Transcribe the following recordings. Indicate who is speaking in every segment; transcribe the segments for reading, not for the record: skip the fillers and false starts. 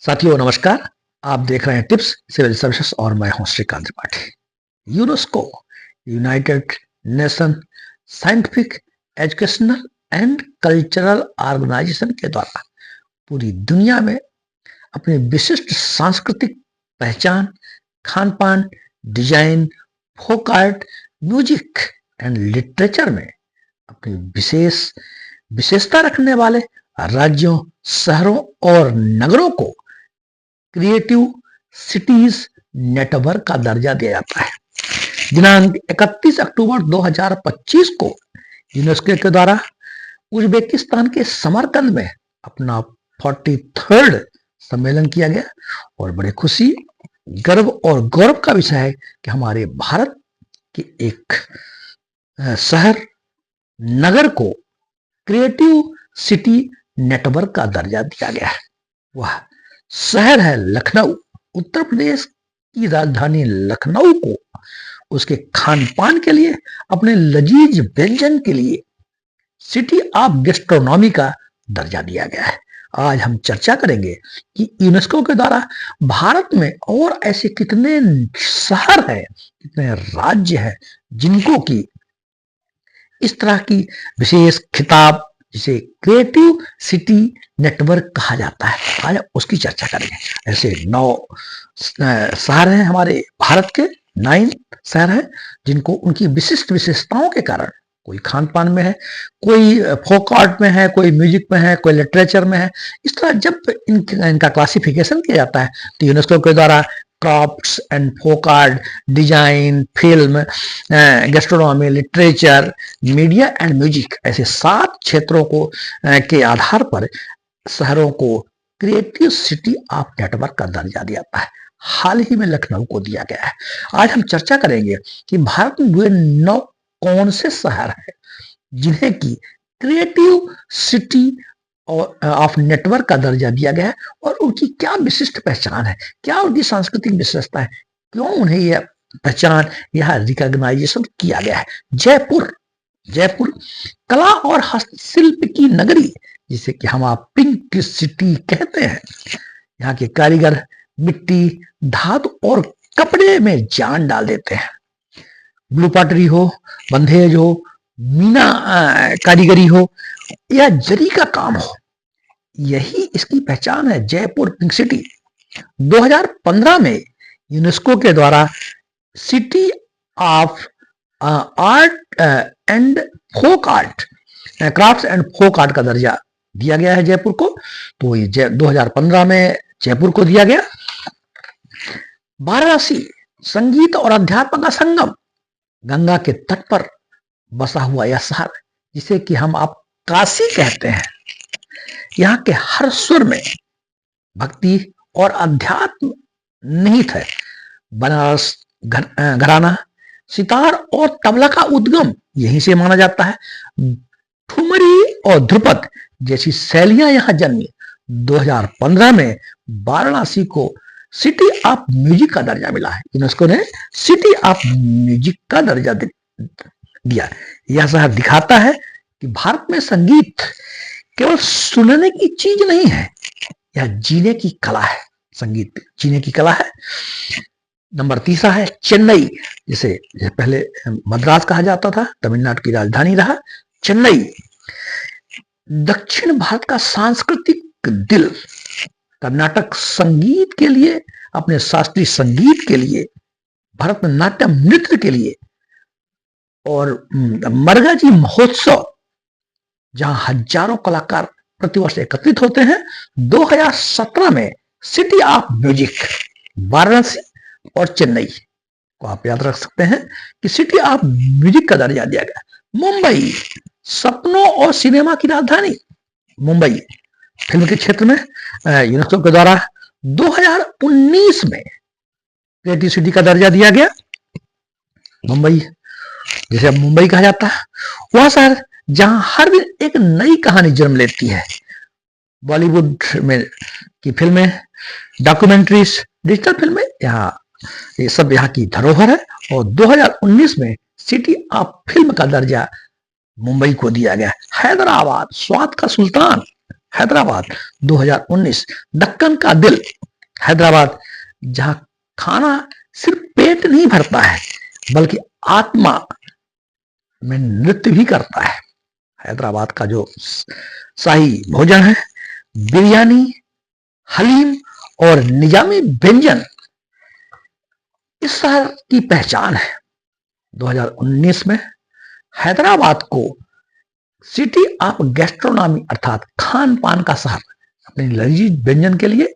Speaker 1: साथियों नमस्कार। आप देख रहे हैं टिप्स सिविल सर्विसेज और मैं हूं Shrikant Tripathi. UNESCO United Nation Scientific Educational and Cultural Organization के द्वारा पूरी दुनिया में अपनी विशिष्ट सांस्कृतिक पहचान, खान पान, design, folk art, music and literature में अपनी विशेषता रखने वाले राज्यों, शहरों और नगरों को क्रिएटिव सिटीज नेटवर्क का दर्जा दिया जाता है। दिनांक 31 अक्टूबर 2025 को यूनेस्को के द्वारा उज्बेकिस्तान के समरकंद में अपना 43rd सम्मेलन किया गया और बड़े खुशी, गर्व और गौरव का विषय है कि हमारे भारत के एक शहर, नगर को क्रिएटिव सिटी नेटवर्क का दर्जा दिया गया है। वह शहर है लखनऊ। उत्तर प्रदेश की राजधानी लखनऊ को उसके खान पान के लिए, अपने लजीज व्यंजन के लिए सिटी ऑफ गैस्ट्रोनॉमी का दर्जा दिया गया है। आज हम चर्चा करेंगे कि यूनेस्को के द्वारा भारत में और ऐसे कितने शहर हैं, कितने राज्य हैं जिनको की इस तरह की विशेष खिताब, जिसे क्रिएटिव सिटी नेटवर्क कहा जाता है। आज उसकी चर्चा करेंगे। ऐसे 9 शहर हैं हमारे भारत के, 9 शहर हैं जिनको उनकी विशिष्ट विशेषताओं के कारण, कोई खान पान में है, कोई फोक आर्ट में है, कोई म्यूजिक में है, कोई लिटरेचर में है। इस तरह जब इनका क्लासिफिकेशन किया जाता है तो यूनेस्को के द्वारा crafts and folk art, design, film, gastronomy, literature, media and music, ऐसे 7 क्षेत्रों को के आधार पर शहरों को क्रिएटिव सिटी ऑफ नेटवर्क का दर्जा दिया जाता है। हाल ही में लखनऊ को दिया गया है। आज हम चर्चा करेंगे कि भारत में वे 9 कौन से शहर हैं जिन्हें की क्रिएटिव सिटी ऑफ नेटवर्क का दर्जा दिया गया है और उनकी क्या विशिष्ट पहचान है, क्या उनकी सांस्कृतिक विशेषता है, क्यों उन्हें यह पहचान, यह रिकॉग्नाइजेशन किया गया है। जयपुर कला और हस्तशिल्प की नगरी, जिसे कि हम आप पिंक सिटी कहते हैं। यहाँ के कारीगर मिट्टी, धातु और कपड़े में जान डाल देते हैं। ब्लू पॉटरी हो, बंधेज हो, मीना कारीगरी हो या जरी का काम हो, यही इसकी पहचान है। जयपुर पिंक सिटी 2015 में यूनेस्को के द्वारा city of art and folk art, crafts and folk art का दर्जा दिया गया है जयपुर को। तो ये 2015 में जयपुर को दिया गया। वाराणसी संगीत और अध्यात्म का संगम, गंगा के तट पर बसा हुआ यह शहर, जिसे कि हम आप काशी कहते हैं। यहाँ के हर सुर में भक्ति और अध्यात्म निहित है। बनारस घराना, सितार और तबला का उद्गम यहीं से माना जाता है। ठुमरी और ध्रुपद जैसी शैलियां यहाँ जन्मी। 2015 में वाराणसी को सिटी ऑफ म्यूजिक का दर्जा मिला है। यूनेस्को ने सिटी ऑफ म्यूजिक का दर्जा दिया। यह शहर दिखाता है कि भारत में संगीत केवल सुनने की चीज नहीं है, यह जीने की कला है। संगीत जीने की कला है। नंबर 3 है चेन्नई, जिसे पहले मद्रास कहा जाता था, तमिलनाडु की राजधानी रहा चेन्नई। दक्षिण भारत का सांस्कृतिक दिल, कर्नाटक संगीत के लिए, अपने शास्त्रीय संगीत के लिए, भरतनाट्यम नृत्य के लिए और मरगाजी महोत्सव, जहां हजारों कलाकार प्रतिवर्ष एकत्रित होते हैं। 2017 में सिटी ऑफ म्यूजिक वाराणसी और चेन्नई को आप याद रख सकते हैं कि सिटी ऑफ म्यूजिक का दर्जा दिया गया। मुंबई सपनों और सिनेमा की राजधानी, मुंबई फिल्म के क्षेत्र में यूनेस्को के द्वारा 2019 में क्रिएटिव सिटी का दर्जा दिया गया। मुंबई, जिसे अब मुंबई कहा जाता है, वह शहर जहां हर दिन एक नई कहानी जन्म लेती है। बॉलीवुड में की फिल्में, डॉक्यूमेंट्रीज, डिजिटल फिल्में, ये सब यहाँ की धरोहर है। और 2019 में सिटी ऑफ फिल्म का दर्जा मुंबई को दिया गया। हैदराबाद स्वाद का सुल्तान, हैदराबाद 2019। दक्कन का दिल, हैदराबाद जहां खाना सिर्फ पेट नहीं भरता है बल्कि आत्मा में नृत्य भी करता है। हैदराबाद का जो शाही भोजन है, बिरयानी, हलीम और निजामी व्यंजन इस शहर की पहचान है। 2019 में हैदराबाद को सिटी ऑफ गैस्ट्रोनॉमी अर्थात खान पान का शहर अपने लजीज व्यंजन के लिए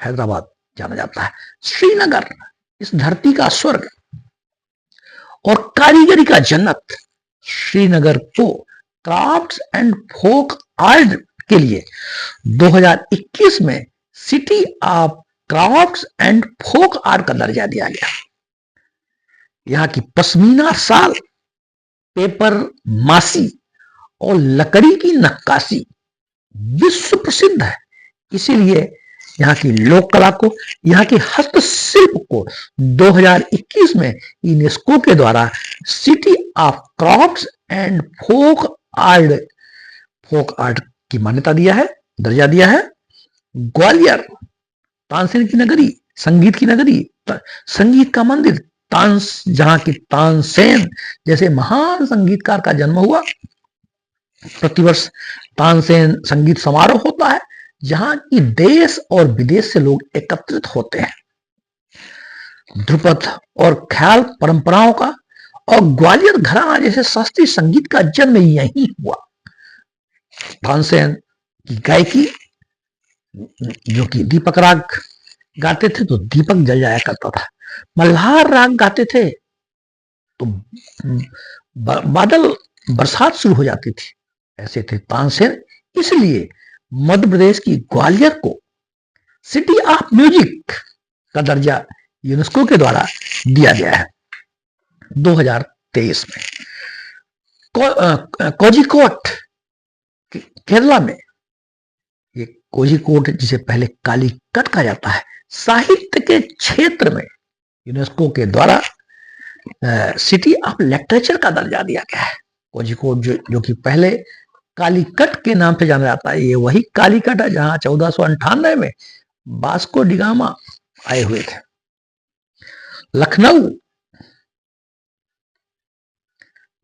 Speaker 1: हैदराबाद जाना जाता है। श्रीनगर इस धरती का स्वर्ग और कारीगरी का जन्नत। श्रीनगर को क्राफ्ट्स एंड फोक आर्ट के लिए 2021 में city of crafts and folk art का दर्जा दिया गया। यहाँ की पश्मीना शाल, पेपर मासी और लकड़ी की नक्काशी विश्व प्रसिद्ध है। इसीलिए यहाँ की लोक कला को, यहाँ के हस्तशिल्प को 2021 में यूनेस्को के द्वारा city of crafts and folk art की मान्यता दिया है, दर्जा दिया है। ग्वालियर तानसेन की नगरी, संगीत की नगरी, संगीत का मंदिर, जहां की तानसेन जैसे महान संगीतकार का जन्म हुआ। प्रतिवर्ष तानसेन संगीत समारोह होता है जहां की देश और विदेश से लोग एकत्रित होते हैं। ध्रुपद और ख्याल परंपराओं का और ग्वालियर घराना जैसे शास्त्रीय संगीत का जन्म यही हुआ। तानसेन की गायकी, जो कि दीपक राग गाते थे तो दीपक जल जाया करता था, मल्हार राग गाते थे तो बादल बरसात शुरू हो जाती थी, ऐसे थे तानसेन। इसलिए मध्य प्रदेश की ग्वालियर को सिटी ऑफ म्यूजिक का दर्जा यूनेस्को के द्वारा दिया गया है 2023 में। कोझिकोड केरला में, ये कोझिकोड जिसे पहले कालीकट कहा जाता है, साहित्य के क्षेत्र में यूनेस्को के द्वारा सिटी ऑफ लिटरेचर का दर्जा दिया गया है। कोझिकोड जो कि पहले कालीकट के नाम से जाना जाता है, ये वही कालीकट है जहां 1498 में वास्को डी गामा आए हुए थे। लखनऊ,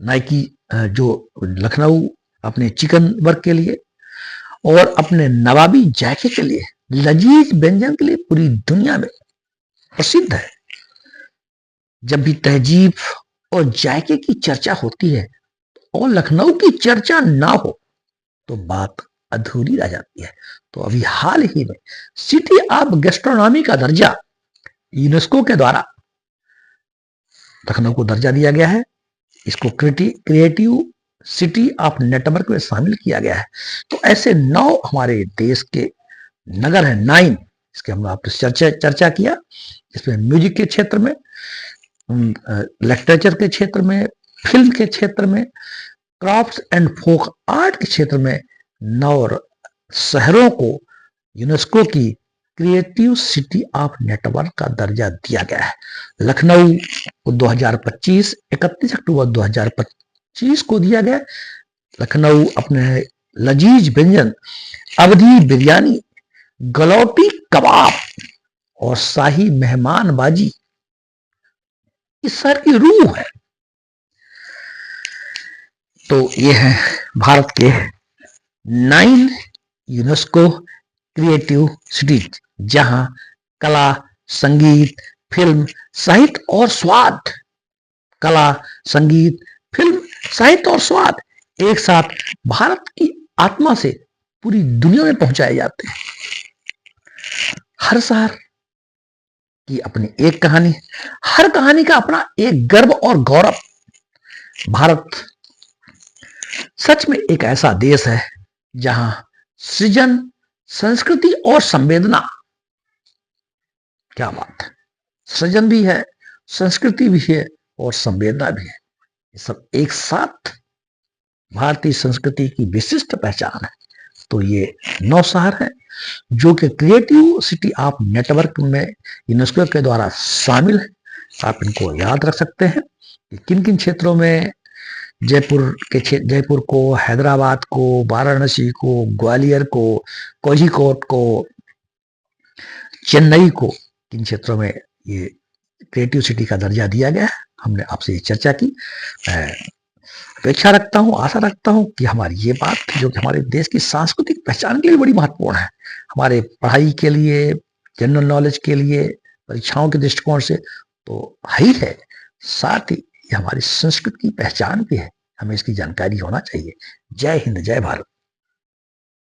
Speaker 1: नाइकी जो लखनऊ अपने चिकन वर्क के लिए और अपने नवाबी जायके के लिए, लजीज व्यंजन के लिए पूरी दुनिया में प्रसिद्ध है। जब भी तहजीब और जायके की चर्चा होती है और लखनऊ की चर्चा ना हो तो बात अधूरी रह जाती है। तो अभी हाल ही में सिटी ऑफ गैस्ट्रोनॉमी का दर्जा यूनेस्को के द्वारा लखनऊ को दर्जा दिया गया है। इसको क्रिएटिव सिटी ऑफ नेटवर्क में शामिल किया गया है। तो ऐसे 9 हमारे देश के नगर हैं, 9, इसके हम आपने चर्चा किया। इसमें म्यूजिक के क्षेत्र में, लिटरेचर के क्षेत्र में, फिल्म के क्षेत्र में, क्राफ्ट्स एंड फोक आर्ट के क्षेत्र में 9 शहरों को यूनेस्को की क्रिएटिव सिटी ऑफ नेटवर्क का दर्जा दिया गया है। लखनऊ को 2025 31 अक्टूबर 2025 को दिया गया। लखनऊ अपने लजीज व्यंजन अवधी बिरयानी, गलौटी कबाब और शाही मेहमानबाजी इस शहर की रूह है। तो ये है भारत के 9 यूनेस्को क्रिएटिव सिटीज जहां कला, संगीत, फिल्म, साहित्य और स्वाद, कला, संगीत, फिल्म, साहित्य और स्वाद एक साथ भारत की आत्मा से पूरी दुनिया में पहुंचाए जाते हैं। हर शहर की अपनी एक कहानी, हर कहानी का अपना एक गर्व और गौरव। भारत सच में एक ऐसा देश है जहां सृजन, संस्कृति और संवेदना, क्या बात है, सृजन भी है, संस्कृति भी है और संवेदना भी है। ये सब एक साथ भारतीय संस्कृति की विशिष्ट पहचान है। तो ये 9 शहर हैं जो कि क्रिएटिव सिटी ऑफ नेटवर्क में यूनेस्को के द्वारा शामिल है। आप इनको याद रख सकते हैं कि किन किन क्षेत्रों में जयपुर को, हैदराबाद को, वाराणसी को, ग्वालियर को, कोझिकोड को, चेन्नई को किन क्षेत्रों में ये क्रिएटिव सिटी का दर्जा दिया गया है, हमने आपसे ये चर्चा की। मैं अपेक्षा रखता हूँ, आशा रखता हूँ कि हमारी ये बात जो कि हमारे देश की सांस्कृतिक पहचान के लिए बड़ी महत्वपूर्ण है, हमारे पढ़ाई के लिए, जनरल नॉलेज के लिए, परीक्षाओं के दृष्टिकोण से तो ही है, साथ ही ये हमारी संस्कृति की पहचान भी है, हमें इसकी जानकारी होना चाहिए। जय हिंद, जय भारत।